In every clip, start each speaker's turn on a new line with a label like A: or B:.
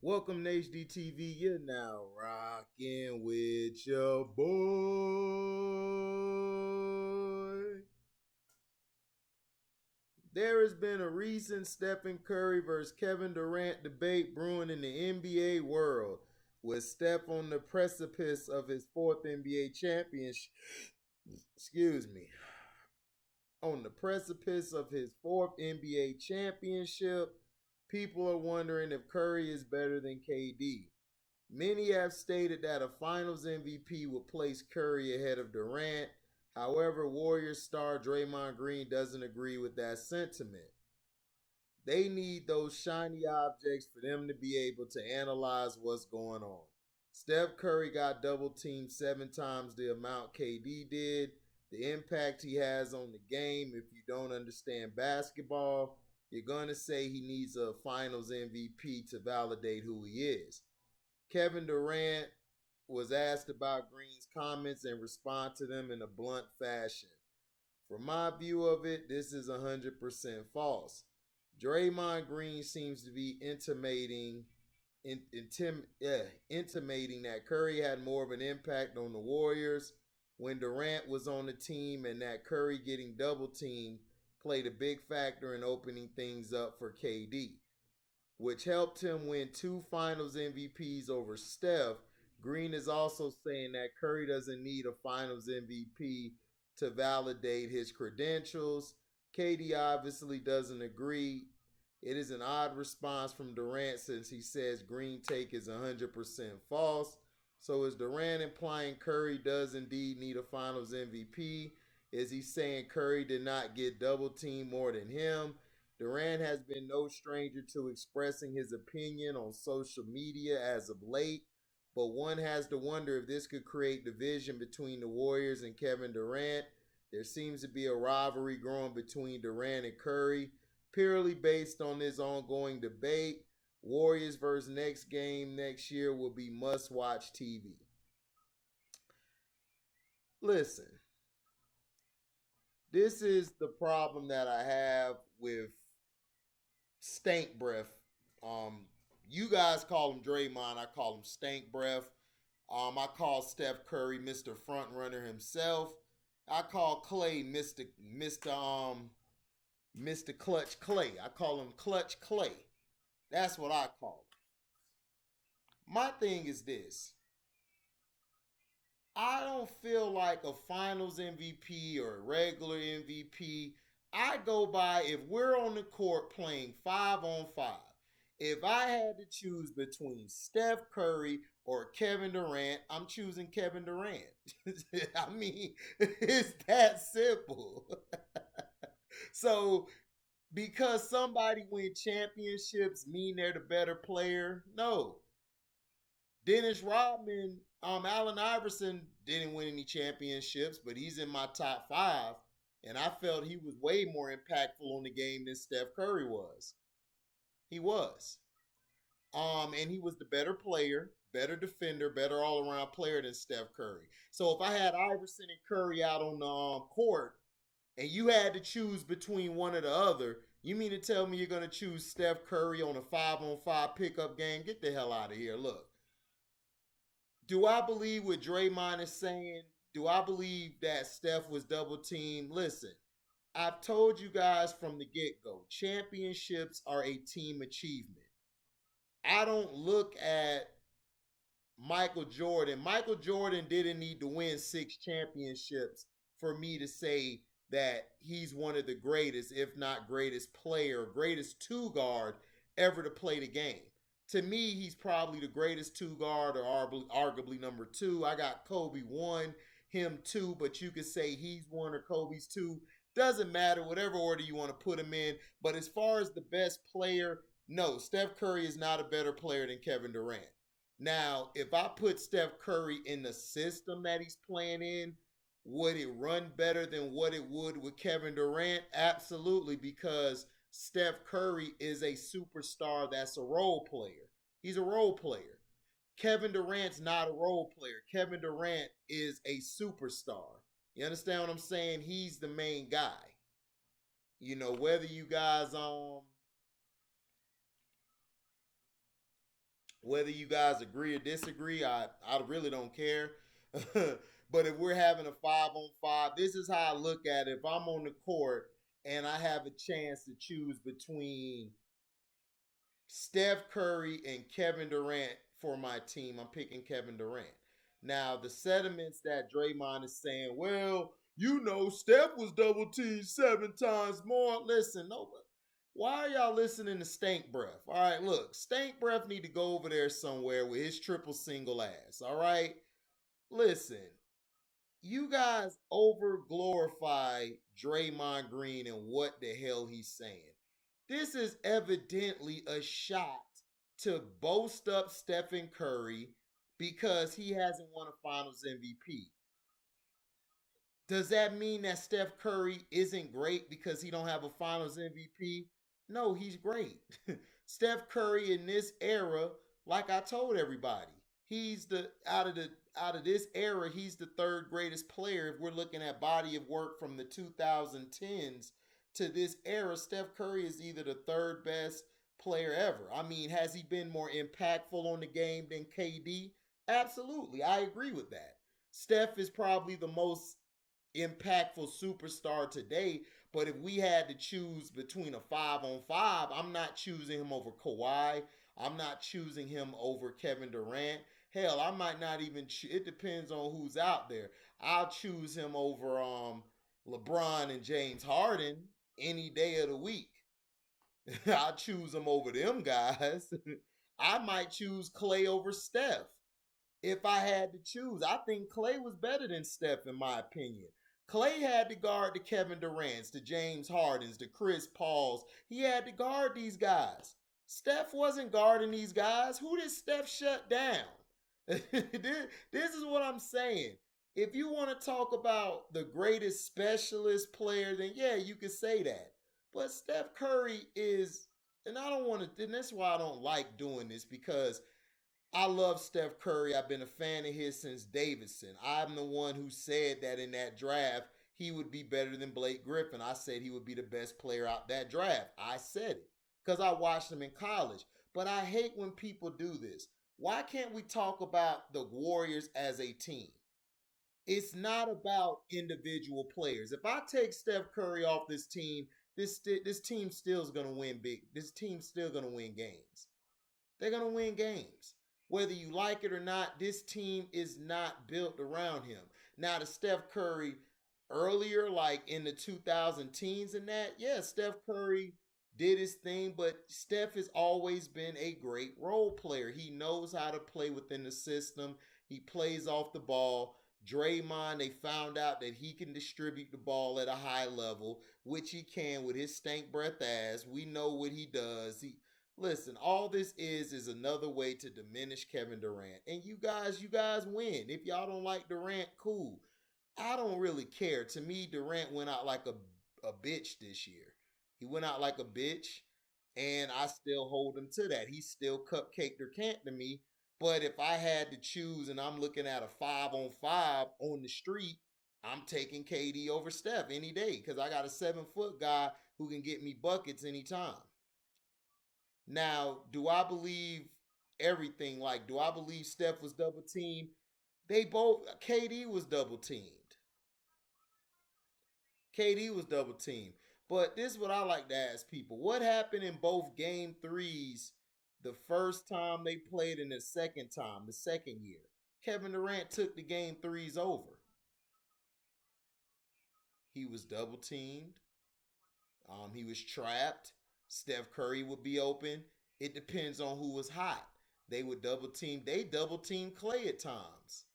A: Welcome to HDTV. You're now rocking with your boy. There has been a recent Stephen Curry versus Kevin Durant debate brewing in the NBA world, with Steph on the precipice of his fourth NBA championship. Excuse me. On the precipice of his fourth NBA championship, people are wondering if Curry is better than KD. Many have stated that a finals MVP would place Curry ahead of Durant. However, Warriors star Draymond Green doesn't agree with that sentiment. They need those shiny objects for them to be able to analyze what's going on. Steph Curry got double teamed 7 times the amount KD did. The impact he has on the game, if you don't understand basketball, you're going to say he needs a finals MVP to validate who he is. Kevin Durant was asked about Green's comments and responded to them in a blunt fashion. From my view of it, this is 100% false. Draymond Green seems to be intimating that Curry had more of an impact on the Warriors when Durant was on the team, and that Curry getting double teamed played a big factor in opening things up for KD, which helped him win 2 finals MVPs over Steph. Green is also saying that Curry doesn't need a finals MVP to validate his credentials. KD obviously doesn't agree. It is an odd response from Durant since he says Green take is 100% false. So is Durant implying Curry does indeed need a finals MVP? Is he saying Curry did not get double teamed more than him? Durant has been no stranger to expressing his opinion on social media as of late, but one has to wonder if this could create division between the Warriors and Kevin Durant. There seems to be a rivalry growing between Durant and Curry, purely based on this ongoing debate. Warriors versus next game next year will be must-watch TV. Listen, this is the problem that I have with Stank Breath. You guys call him Draymond, I call him Stank Breath. I call Steph Curry Mr. Front Runner himself. I call Clay Mr. Clutch Clay. I call him Clutch Clay. That's what I call him. My thing is this. I don't feel like a finals MVP or a regular MVP. I go by if we're on the court playing 5-on-5. If I had to choose between Steph Curry or Kevin Durant, I'm choosing Kevin Durant. I mean, it's that simple. So, because somebody win championships mean they're the better player? No. Dennis Rodman, Allen Iverson didn't win any championships, but he's in my top 5. And I felt he was way more impactful on the game than Steph Curry was. He was. And he was the better player, better defender, better all-around player than Steph Curry. So if I had Iverson and Curry out on the court, and you had to choose between one or the other, you mean to tell me you're going to choose Steph Curry on a 5-on-5 pickup game? Get the hell out of here. Look, do I believe what Draymond is saying? Do I believe that Steph was double teamed? Listen, I've told you guys from the get-go, championships are a team achievement. I don't look at Michael Jordan. Michael Jordan didn't need to win 6 championships for me to say that he's one of the greatest, if not greatest player, greatest 2 guard ever to play the game. To me, he's probably the greatest 2 guard, or arguably number 2. I got Kobe 1, him 2, but you could say he's 1 or Kobe's 2. Doesn't matter, whatever order you want to put him in. But as far as the best player, no, Steph Curry is not a better player than Kevin Durant. Now, if I put Steph Curry in the system that he's playing in, would it run better than what it would with Kevin Durant? Absolutely, because Steph Curry is a superstar that's a role player. He's a role player. Kevin Durant's not a role player. Kevin Durant is a superstar. You understand what I'm saying? He's the main guy. You know, whether you guys Whether you guys agree or disagree, I really don't care. But if we're having a 5-on-5, this is how I look at it. If I'm on the court and I have a chance to choose between Steph Curry and Kevin Durant for my team, I'm picking Kevin Durant. Now, the sentiments that Draymond is saying, well, you know, Steph was double teamed 7 times more. Listen, no, why are y'all listening to Stank Breath? All right, look, Stank Breath need to go over there somewhere with his triple single ass. All right, listen, you guys over glorify Draymond Green and what the hell he's saying. This is evidently a shot to boast up Stephen Curry because he hasn't won a Finals MVP. Does that mean that Steph Curry isn't great because he don't have a Finals MVP? No, he's great. Steph Curry in this era, like I told everybody, he's the out of this era, he's the third greatest player. If we're looking at body of work from the 2010s to this era, Steph Curry is either the third best player ever. I mean, has he been more impactful on the game than KD? Absolutely. I agree with that. Steph is probably the most impactful superstar today. But if we had to choose between a 5-on-5, I'm not choosing him over Kawhi. I'm not choosing him over Kevin Durant. Hell, I might not even. It depends on who's out there. I'll choose him over LeBron and James Harden any day of the week. I'll choose him over them guys. I might choose Clay over Steph if I had to choose. I think Clay was better than Steph, in my opinion. Clay had to guard the Kevin Durant's, the James Hardens, the Chris Pauls. He had to guard these guys. Steph wasn't guarding these guys. Who did Steph shut down? This is what I'm saying. If you want to talk about the greatest specialist player, then yeah, you could say that. But Steph Curry is, and I don't want to, and that's why I don't like doing this because I love Steph Curry. I've been a fan of his since Davidson. I'm the one who said that in that draft he would be better than Blake Griffin. I said he would be the best player out that draft. I said it because I watched him in college. But I hate when people do this. Why can't we talk about the Warriors as a team? It's not about individual players. If I take Steph Curry off this team, this team still is gonna win big. This team's still gonna win games. They're going to win games. Whether you like it or not, this team is not built around him. Now, the Steph Curry earlier, like in the 2000 teens and that, yeah, Steph Curry did his thing, but Steph has always been a great role player. He knows how to play within the system. He plays off the ball. Draymond, they found out that he can distribute the ball at a high level, which he can with his stank breath ass. We know what he does. Listen, all this is another way to diminish Kevin Durant. And you guys win. If y'all don't like Durant, cool. I don't really care. To me, Durant went out like a bitch this year. He went out like a bitch, and I still hold him to that. He's still cupcake or can't to me. But if I had to choose and I'm looking at a 5-on-5 on the street, I'm taking KD over Steph any day because I got a 7-foot guy who can get me buckets anytime. Now, do I believe everything? Like, do I believe Steph was double teamed? They both, KD was double teamed. KD was double teamed. But this is what I like to ask people. What happened in both game threes the first time they played and the second time, the second year? Kevin Durant took the game threes over. He was double teamed. He was trapped. Steph Curry would be open. It depends on who was hot. They would double team. They double team Clay at times.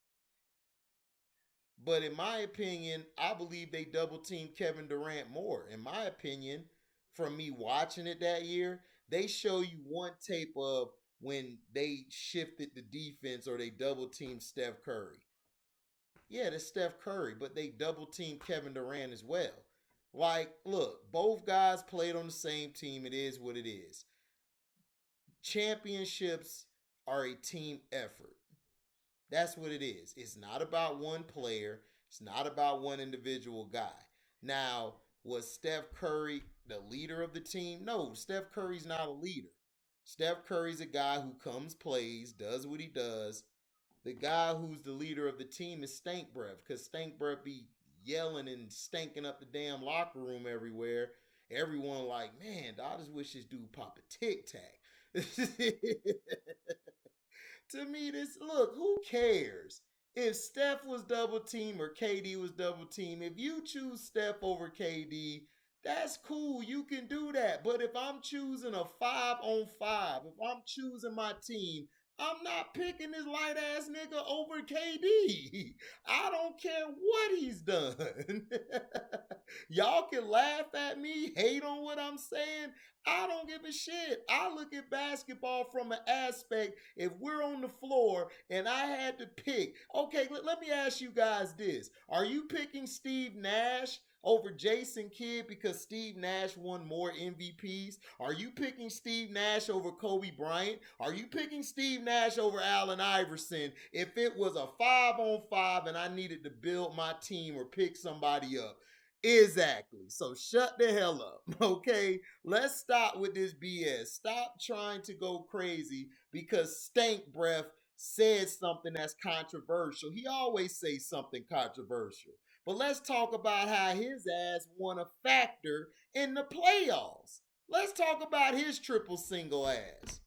A: But in my opinion, I believe they double teamed Kevin Durant more. In my opinion, from me watching it that year, they show you one tape of when they shifted the defense or they double teamed Steph Curry. Yeah, that's Steph Curry, but they double teamed Kevin Durant as well. Like, look, both guys played on the same team. It is what it is. Championships are a team effort. That's what it is. It's not about one player, it's not about one individual guy. Now, was Steph Curry the leader of the team? No, Steph Curry's not a leader. Steph Curry's a guy who comes, plays, does what he does. The guy who's the leader of the team is Stank Breath, because Stank Breath be yelling and stinking up the damn locker room everywhere. Everyone like, man, I just wish this dude pop a tic tac. To me, this look, who cares? If Steph was double team or KD was double team, if you choose Steph over KD, that's cool. You can do that. But if I'm choosing a 5-on-5, if I'm choosing my team, I'm not picking this light ass nigga over KD. I don't care what he's done. Y'all can laugh at me, hate on what I'm saying. I don't give a shit. I look at basketball from an aspect. If we're on the floor and I had to pick, okay, let me ask you guys this. Are you picking Steve Nash over Jason Kidd because Steve Nash won more MVPs? Are you picking Steve Nash over Kobe Bryant? Are you picking Steve Nash over Allen Iverson if it was a 5-on-5 and I needed to build my team or pick somebody up? Exactly. So shut the hell up, okay? Let's stop with this BS. Stop trying to go crazy because Stank Breath said something that's controversial. He always says something controversial. But let's talk about how his ass won a factor in the playoffs. Let's talk about his triple single ass.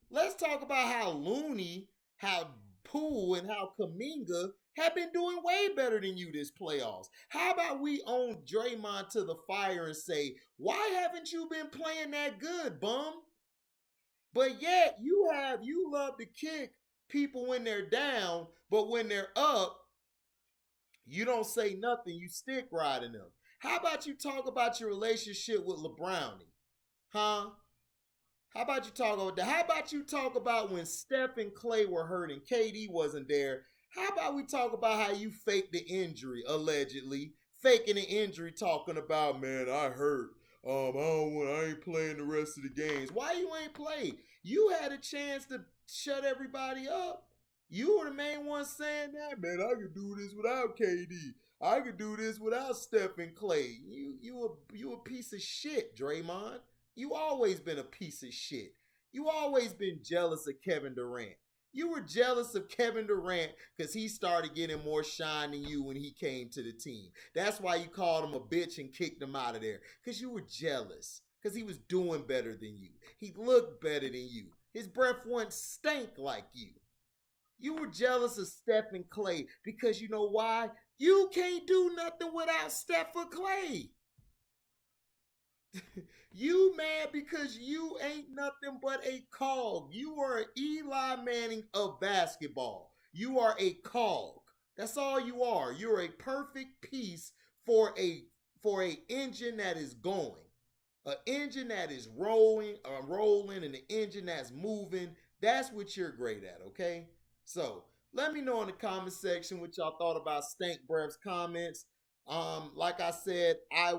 A: Let's talk about how Looney, how Poole, and how Kaminga have been doing way better than you this playoffs. How about we own Draymond to the fire and say, why haven't you been playing that good, bum? But yet you love to kick people when they're down, but when they're up, you don't say nothing. You stick riding them. How about you talk about your relationship with LeBrownie? Huh? How about you talk about that? How about you talk about when Steph and Clay were hurt and KD wasn't there? How about we talk about how you faked the injury, allegedly? Faking the injury, talking about, man, I hurt. I ain't playing the rest of the games. Why you ain't play? You had a chance to shut everybody up. You were the main one saying that, man, I could do this without KD. I could do this without Steph and Clay. You a piece of shit, Draymond. You always been a piece of shit. You always been jealous of Kevin Durant. You were jealous of Kevin Durant because he started getting more shine than you when he came to the team. That's why you called him a bitch and kicked him out of there. Because you were jealous. Because he was doing better than you. He looked better than you. His breath wasn't stank like you. You were jealous of Steph and Clay because you know why? You can't do nothing without Steph or Clay. You mad because you ain't nothing but a cog. You are an Eli Manning of basketball. You are a cog. That's all you are. You're a perfect piece for a engine that is going. An engine that is rolling, and an engine that's moving. That's what you're great at, okay? So let me know in the comment section what y'all thought about Stank Breath's comments. Like I said, I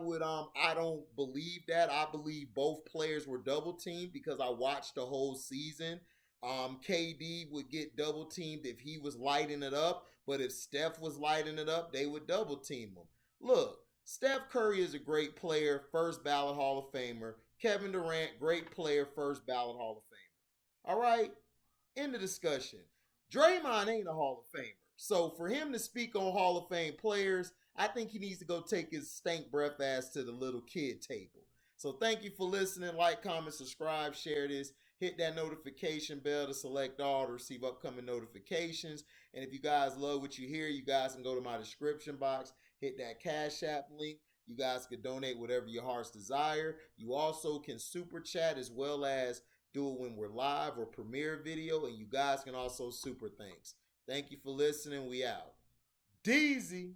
A: don't believe that. I believe both players were double teamed because I watched the whole season. KD would get double teamed if he was lighting it up, but if Steph was lighting it up, they would double team him. Look, Steph Curry is a great player, first ballot Hall of Famer. Kevin Durant, great player, first ballot Hall of Famer. All right, end the discussion. Draymond ain't a Hall of Famer. So for him to speak on Hall of Fame players, I think he needs to go take his stank breath ass to the little kid table. So thank you for listening. Like, comment, subscribe, share this. Hit that notification bell to select all to receive upcoming notifications. And if you guys love what you hear, you guys can go to my description box, hit that Cash App link. You guys can donate whatever your heart's desire. You also can super chat as well as do it when we're live or premiere video. And you guys can also super thanks. Thank you for listening. We out. Deezy.